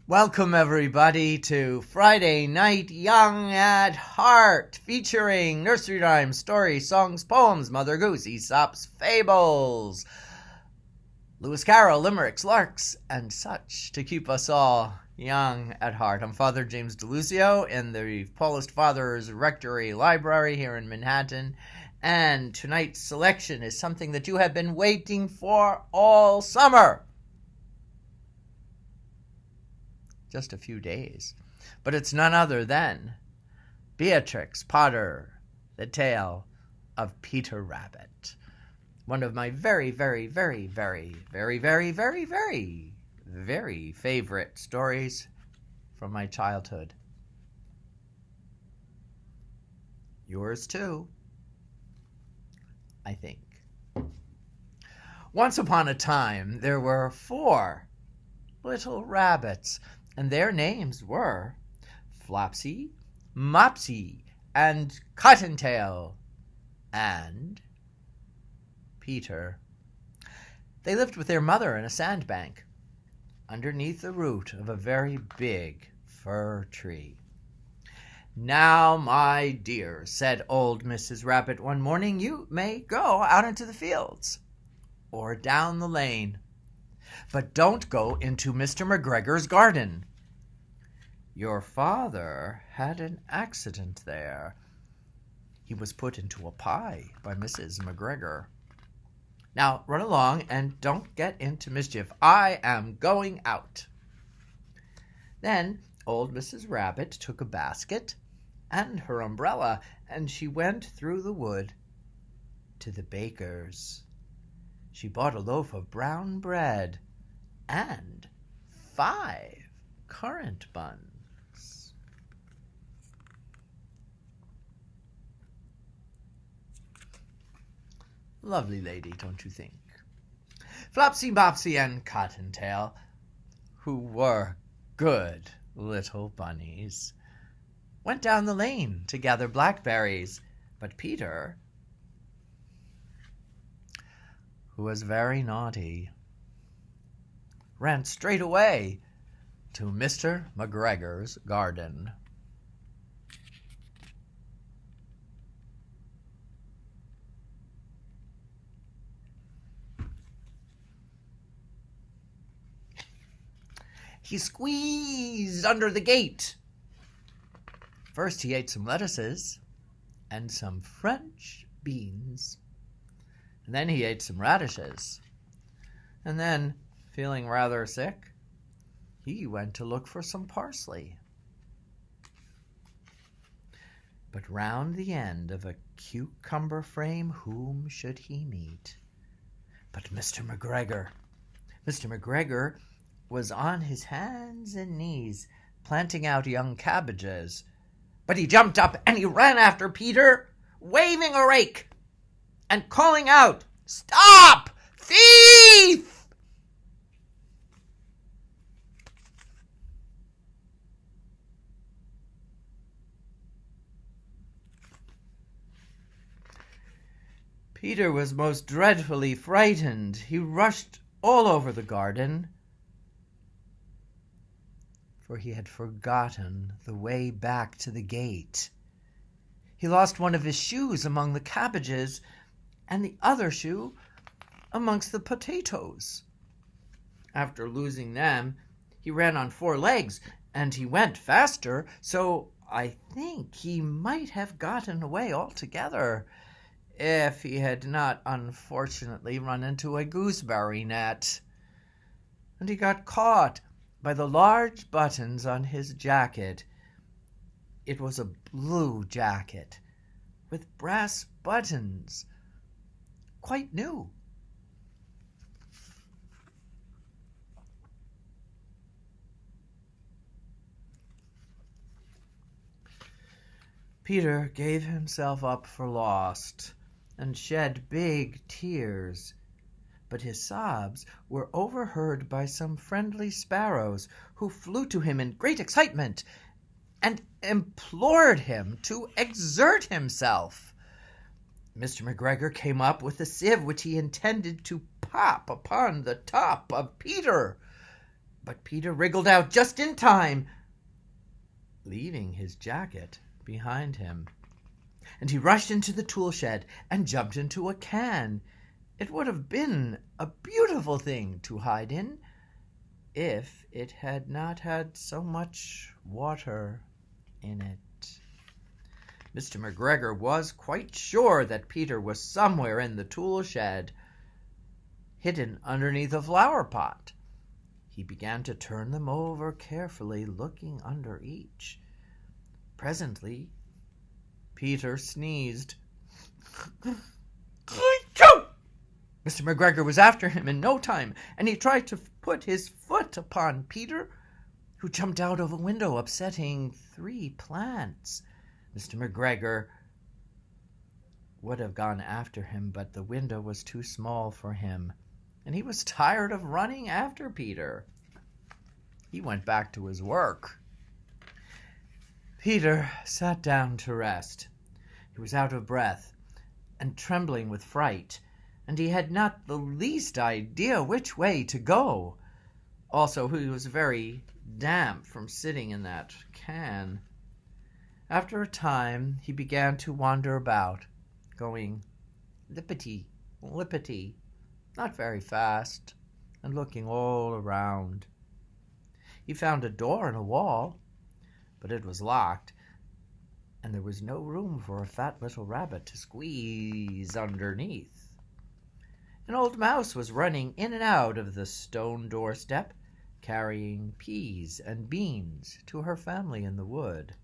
Welcome everybody to Friday Night Young at Heart, featuring nursery rhymes, stories, songs, poems, Mother Goose, Aesop's fables, Lewis Carroll, limericks, larks, and such to keep us all young at heart. I'm Father James DeLucio in the Paulist Fathers Rectory Library here in Manhattan, and tonight's selection is something that you have been waiting for all summer. Just a few days. But it's none other than Beatrix Potter, the tale of Peter Rabbit. One of my very, very, very, very, very, very, very, very, very favorite stories from my childhood. Yours too, I think. Once upon a time, there were 4 little rabbits, and their names were Flopsy, Mopsy, and Cottontail, and Peter. They lived with their mother in a sandbank, underneath the root of a very big fir tree. "Now, my dear," said old Mrs. Rabbit one morning, "you may go out into the fields or down the lane, but don't go into Mr. McGregor's garden. Your father had an accident there. He was put into a pie by Mrs. McGregor. Now run along and don't get into mischief. I am going out." Then old Mrs. Rabbit took a basket and her umbrella, and she went through the wood to the baker's. She bought a loaf of brown bread and 5 currant buns. Lovely lady, don't you think? Flopsy, Mopsy, and Cottontail, who were good little bunnies, went down the lane to gather blackberries, but Peter, who was very naughty, ran straight away to Mr. McGregor's garden. He squeezed under the gate. First he ate some lettuces and some French beans, and then he ate some radishes, and then, feeling rather sick, he went to look for some parsley. But round the end of a cucumber frame, whom should he meet but Mr. McGregor? Mr. McGregor was on his hands and knees planting out young cabbages, but he jumped up and he ran after Peter, waving a rake and calling out, "Stop, thief!" Peter was most dreadfully frightened. He rushed all over the garden, for he had forgotten the way back to the gate. He lost one of his shoes among the cabbages, and the other shoe amongst the potatoes. After losing them, he ran on 4 legs, and he went faster, so I think he might have gotten away altogether, if he had not unfortunately run into a gooseberry net. And he got caught by the large buttons on his jacket. It was a blue jacket with brass buttons, quite new. Peter gave himself up for lost and shed big tears, but his sobs were overheard by some friendly sparrows, who flew to him in great excitement and implored him to exert himself. Mr. McGregor came up with a sieve which he intended to pop upon the top of Peter. But Peter wriggled out just in time, leaving his jacket behind him. And he rushed into the tool shed and jumped into a can. It would have been a beautiful thing to hide in if it had not had so much water in it. Mr. McGregor was quite sure that Peter was somewhere in the tool shed, hidden underneath a flower pot. He began to turn them over carefully, looking under each. Presently, Peter sneezed. Mr. McGregor was after him in no time, and he tried to put his foot upon Peter, who jumped out of a window, upsetting 3 plants. Mr. McGregor would have gone after him, but the window was too small for him, and he was tired of running after Peter. He went back to his work. Peter sat down to rest. He was out of breath and trembling with fright, and he had not the least idea which way to go. Also, he was very damp from sitting in that can. After a time, he began to wander about, going lippity, lippity, not very fast, and looking all around. He found a door in a wall, but it was locked, and there was no room for a fat little rabbit to squeeze underneath. An old mouse was running in and out of the stone doorstep, carrying peas and beans to her family in the wood.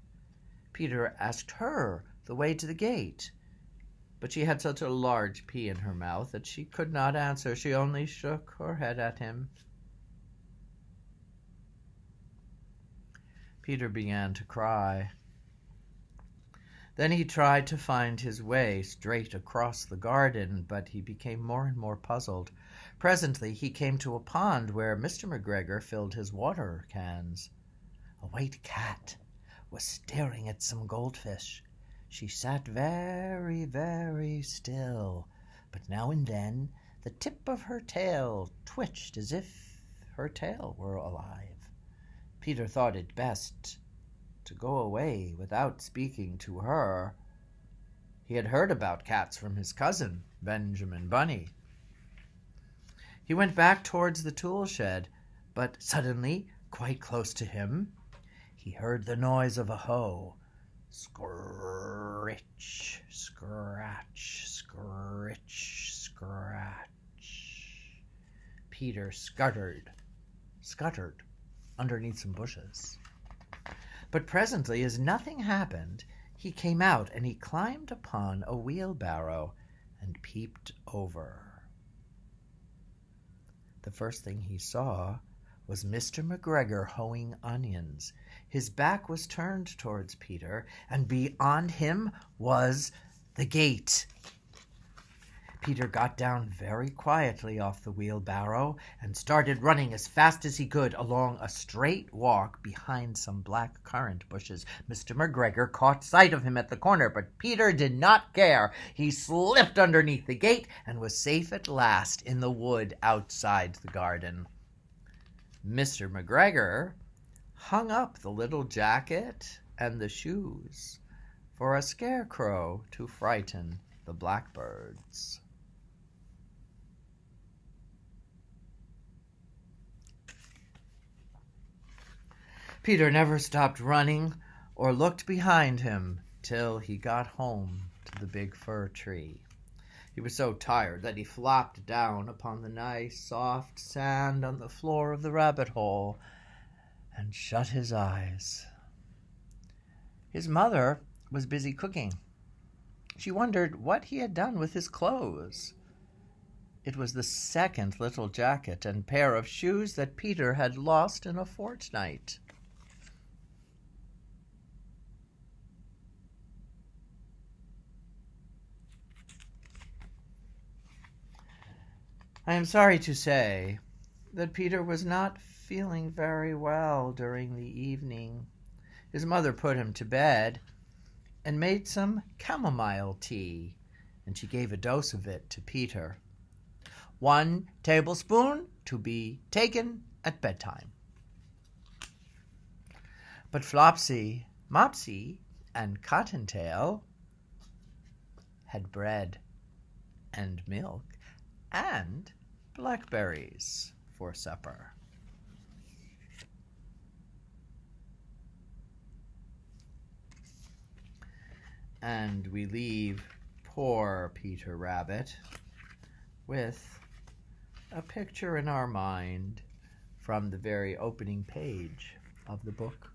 Peter asked her the way to the gate, but she had such a large pea in her mouth that she could not answer. She only shook her head at him. Peter began to cry. Then he tried to find his way straight across the garden, but he became more and more puzzled. Presently he came to a pond where Mr. McGregor filled his water cans. A white cat was staring at some goldfish. She sat very, very still, but now and then the tip of her tail twitched as if her tail were alive. Peter thought it best to go away without speaking to her. He had heard about cats from his cousin, Benjamin Bunny. He went back towards the tool shed, but suddenly, quite close to him, he heard the noise of a hoe. Scritch, scratch, scritch, scratch. Peter scuttered underneath some bushes. But presently, as nothing happened, he came out and he climbed upon a wheelbarrow and peeped over. The first thing he saw was Mr. McGregor hoeing onions. His back was turned towards Peter, and beyond him was the gate. Peter got down very quietly off the wheelbarrow and started running as fast as he could along a straight walk behind some black currant bushes. Mr. McGregor caught sight of him at the corner, but Peter did not care. He slipped underneath the gate and was safe at last in the wood outside the garden. Mr. McGregor hung up the little jacket and the shoes for a scarecrow to frighten the blackbirds. Peter never stopped running or looked behind him till he got home to the big fir tree. He was so tired that he flopped down upon the nice soft sand on the floor of the rabbit hole and shut his eyes. His mother was busy cooking. She wondered what he had done with his clothes. It was the second little jacket and pair of shoes that Peter had lost in a fortnight. I am sorry to say that Peter was not feeling very well during the evening. His mother put him to bed and made some chamomile tea, and she gave a dose of it to Peter. 1 tablespoon to be taken at bedtime. But Flopsy, Mopsy, and Cottontail had bread and milk and blackberries for supper. And we leave poor Peter Rabbit with a picture in our mind from the very opening page of the book.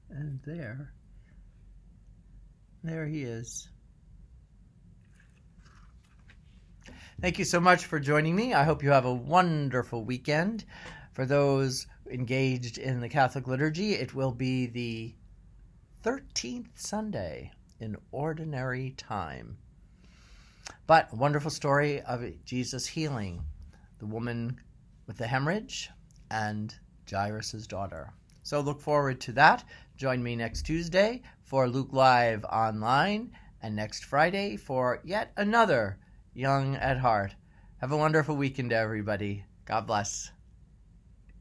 And there he is. Thank you so much for joining me. I hope you have a wonderful weekend. For those engaged in the Catholic liturgy, it will be the 13th Sunday in Ordinary Time. But a wonderful story of Jesus healing the woman with the hemorrhage and Jairus' daughter. So look forward to that. Join me next Tuesday for Luke Live Online, and next Friday for yet another Young at Heart. Have a wonderful weekend, everybody. God bless.